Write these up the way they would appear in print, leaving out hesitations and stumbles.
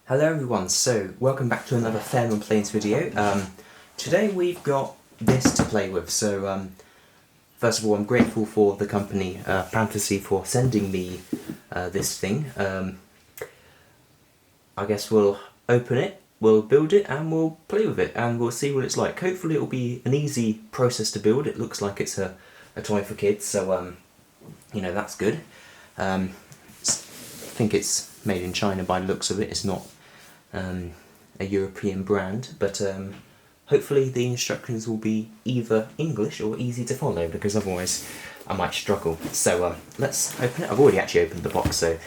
Hello everyone, so welcome back to another Fair and Plains video. Today we've got this to play with, so first of all I'm grateful for the company Pantasy for sending me this thing. I guess we'll open it, we'll build it and we'll play with it and we'll see what it's like. Hopefully it'll be an easy process to build. It looks like it's a toy for kids, so you know, that's good. I think it's made in China by the looks of it. It's not a European brand, but hopefully the instructions will be either English or easy to follow, because otherwise I might struggle. So let's open it. I've already actually opened the box, so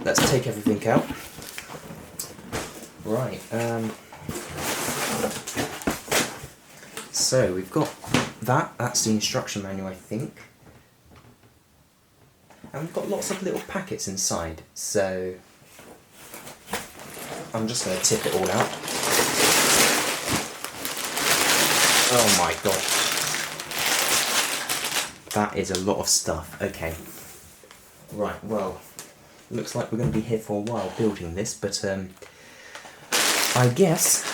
let's take everything out. Right, so we've got that's the instruction manual, I think. And we've got lots of little packets inside, so I'm just going to tip it all out. Oh my god. That is a lot of stuff. Okay. Right, well, looks like we're going to be here for a while building this, but I guess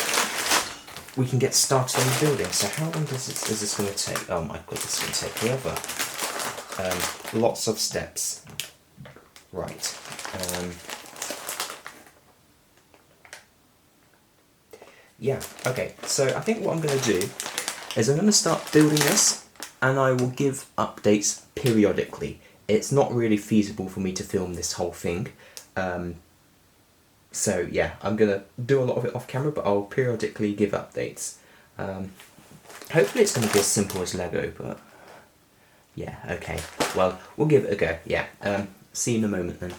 we can get started on the building. So how long is this going to take? Oh my god, this is going to take forever. Lots of steps. Right. Yeah, okay, so I think what I'm going to do is I'm going to start building this and I will give updates periodically. It's not really feasible for me to film this whole thing, so yeah, I'm going to do a lot of it off camera, but I'll periodically give updates. Hopefully it's going to be as simple as Lego, but yeah, okay, well, we'll give it a go, yeah. See you in a moment then.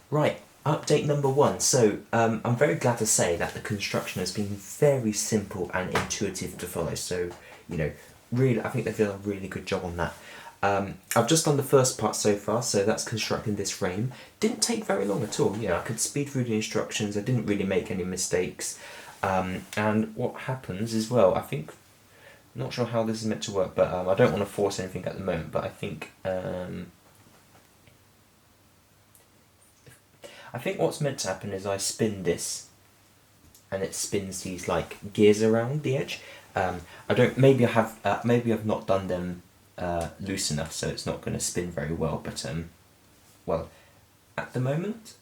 Right. Update number 1. So I'm very glad to say that the construction has been very simple and intuitive to follow. So, you know, really, I think they've done a really good job on that. I've just done the first part so far, so that's constructing this frame. Didn't take very long at all. You know, I could speed through the instructions. I didn't really make any mistakes. And what happens as well, I think, not sure how this is meant to work, but I don't want to force anything at the moment. But I think what's meant to happen is I spin this, and it spins these like gears around the edge. Maybe I've not done them loose enough, so it's not going to spin very well. But well, at the moment,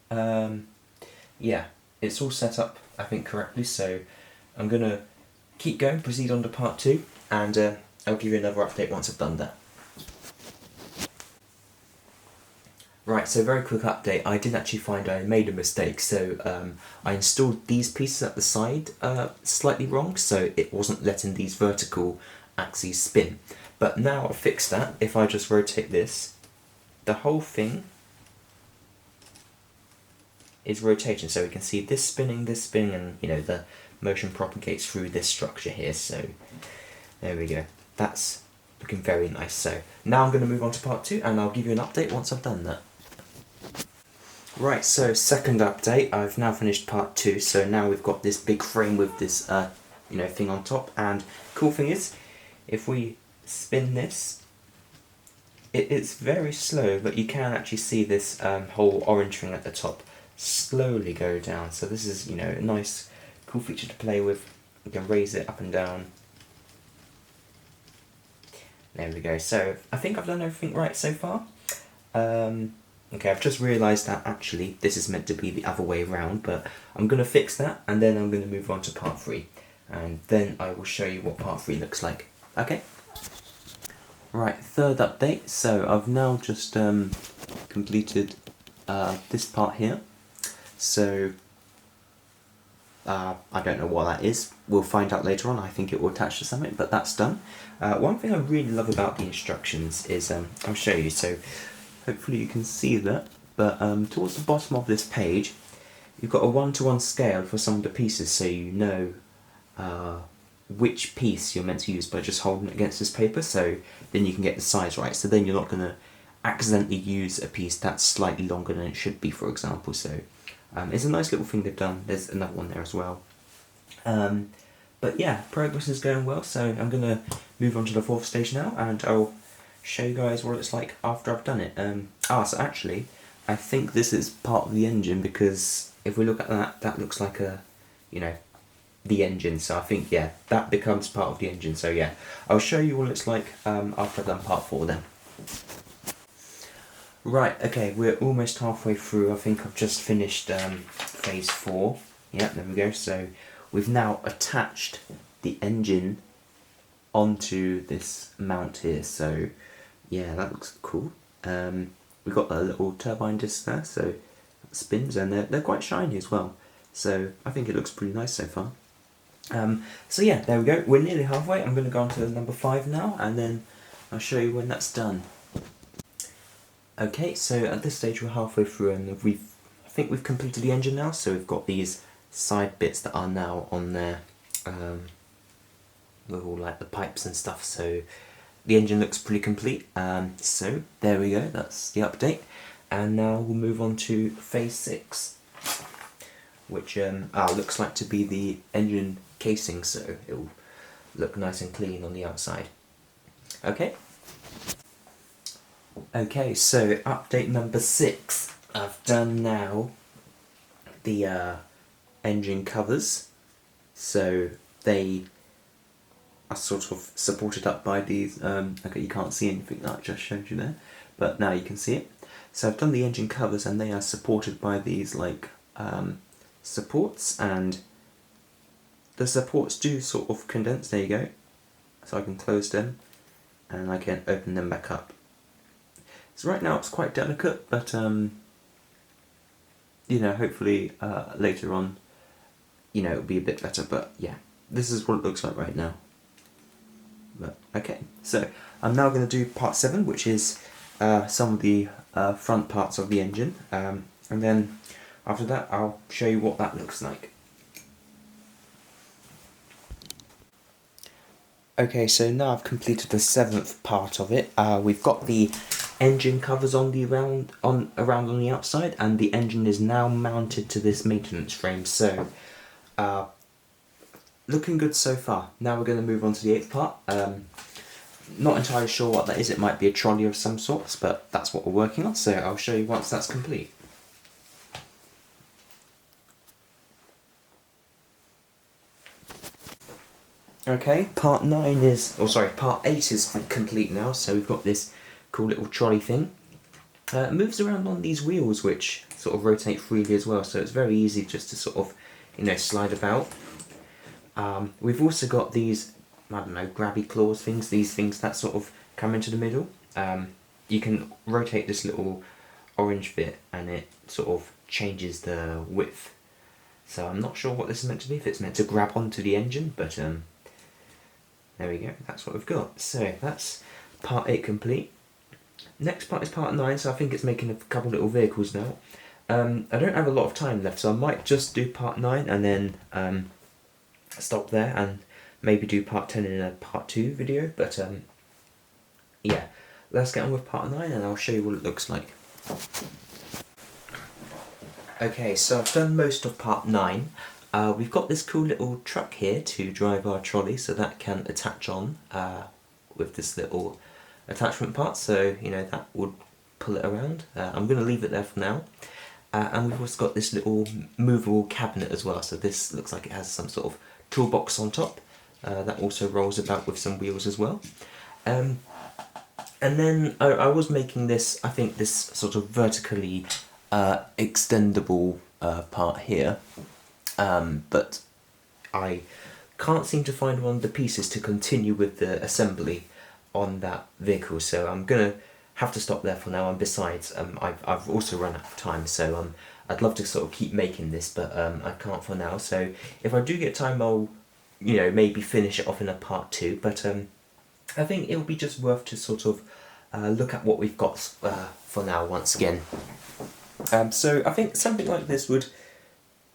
yeah, it's all set up, I think, correctly. So I'm gonna keep going, proceed on to part 2, and I'll give you another update once I've done that. Right, so very quick update. I did actually find I made a mistake, so I installed these pieces at the side slightly wrong, so it wasn't letting these vertical axes spin. But now I've fixed that. If I just rotate this, the whole thing is rotating, so we can see this spinning, and you know, the motion propagates through this structure here, so there we go. That's looking very nice. So now I'm going to move on to part 2, and I'll give you an update once I've done that. Right, so second update, I've now finished part 2, so now we've got this big frame with this you know, thing on top, and cool thing is, if we spin this, it's very slow, but you can actually see this whole orange thing at the top slowly go down. So this is, you know, a nice cool feature to play with. You can raise it up and down. There we go. So I think I've done everything right so far. Okay, I've just realised that actually this is meant to be the other way around, but I'm going to fix that, and then I'm going to move on to part 3, and then I will show you what part 3 looks like. Okay? Right, third update. So I've now just completed this part here. So I don't know what that is. We'll find out later on. I think it will attach to something, but that's done. One thing I really love about the instructions is, I'll show you, so hopefully you can see that, but towards the bottom of this page, you've got a 1-to-1 scale for some of the pieces, so you know which piece you're meant to use by just holding it against this paper, so then you can get the size right, so then you're not going to accidentally use a piece that's slightly longer than it should be, for example. So it's a nice little thing they've done. There's another one there as well. But yeah, progress is going well, so I'm going to move on to the 4th stage now, and I'll show you guys what it's like after I've done it. So actually, I think this is part of the engine, because if we look at that, that looks like a, you know, the engine. So I think, yeah, that becomes part of the engine. So yeah, I'll show you what it's like after I've done part 4 then. Right, okay, we're almost halfway through. I think I've just finished phase 4. Yeah, there we go. So we've now attached the engine onto this mount here. So yeah, that looks cool. We've got a little turbine disc there, so it spins, and they're quite shiny as well. So I think it looks pretty nice so far. So yeah, there we go. We're nearly halfway. I'm going to go on to number 5 now, and then I'll show you when that's done. Okay, so at this stage we're halfway through, and I think we've completed the engine now. So we've got these side bits that are now on there, with all like the pipes and stuff. So the engine looks pretty complete. So there we go. That's the update, and now we'll move on to phase 6, which looks like to be the engine casing. So it'll look nice and clean on the outside. Okay. Okay, so update number 6. I've done now the engine covers, so they are sort of supported up by these, okay, you can't see anything that I just showed you there, but now you can see it. So I've done the engine covers, and they are supported by these like supports, and the supports do sort of condense. There you go. So I can close them and I can open them back up. So right now it's quite delicate, but you know, hopefully later on, you know, it'll be a bit better. But yeah, this is what it looks like right now. But okay, so I'm now going to do part 7, which is some of the front parts of the engine, and then after that I'll show you what that looks like. Okay, so now I've completed the 7th part of it. We've got the engine covers on the around on the outside, and the engine is now mounted to this maintenance frame. So looking good so far. Now we're going to move on to the 8th part. Not entirely sure what that is. It might be a trolley of some sorts, but that's what we're working on, so I'll show you once that's complete. Okay, part 8 is complete now. So we've got this cool little trolley thing. It moves around on these wheels, which sort of rotate freely as well, so it's very easy just to sort of, you know, slide about. We've also got these, I don't know, grabby claws things, these things that sort of come into the middle. You can rotate this little orange bit and it sort of changes the width. So I'm not sure what this is meant to be, if it's meant to grab onto the engine, but there we go, that's what we've got. So that's part 8 complete. Next part is part 9, so I think it's making a couple little vehicles now. I don't have a lot of time left, so I might just do part 9 and then stop there and maybe do part 10 in a part 2 video, but yeah, let's get on with part 9 and I'll show you what it looks like. Okay, so I've done most of part 9. We've got this cool little truck here to drive our trolley, so that can attach on with this little attachment part, so you know that would pull it around. I'm going to leave it there for now. And we've also got this little movable cabinet as well, so this looks like it has some sort of toolbox on top. That also rolls about with some wheels as well. And then I was making this, I think this sort of vertically extendable part here, but I can't seem to find one of the pieces to continue with the assembly on that vehicle, so I'm gonna have to stop there for now. And besides, I've also run out of time, so I'd love to sort of keep making this, but I can't for now. So if I do get time, I'll, you know, maybe finish it off in a part 2. But I think it'll be just worth to sort of look at what we've got for now once again. So I think something like this would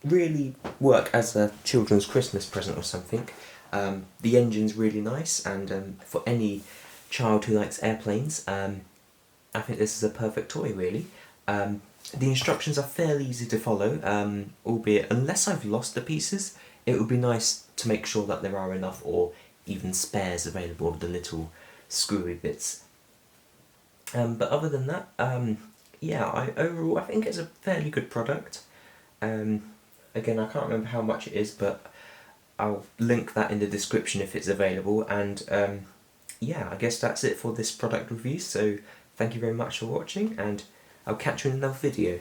really work as a children's Christmas present or something. The engine's really nice, and for any child who likes airplanes, I think this is a perfect toy, really. The instructions are fairly easy to follow, albeit unless I've lost the pieces, it would be nice to make sure that there are enough or even spares available of the little screwy bits. But other than that, yeah, overall I think it's a fairly good product. Again, I can't remember how much it is, but I'll link that in the description if it's available. And yeah, I guess that's it for this product review. So thank you very much for watching, and I'll catch you in another video.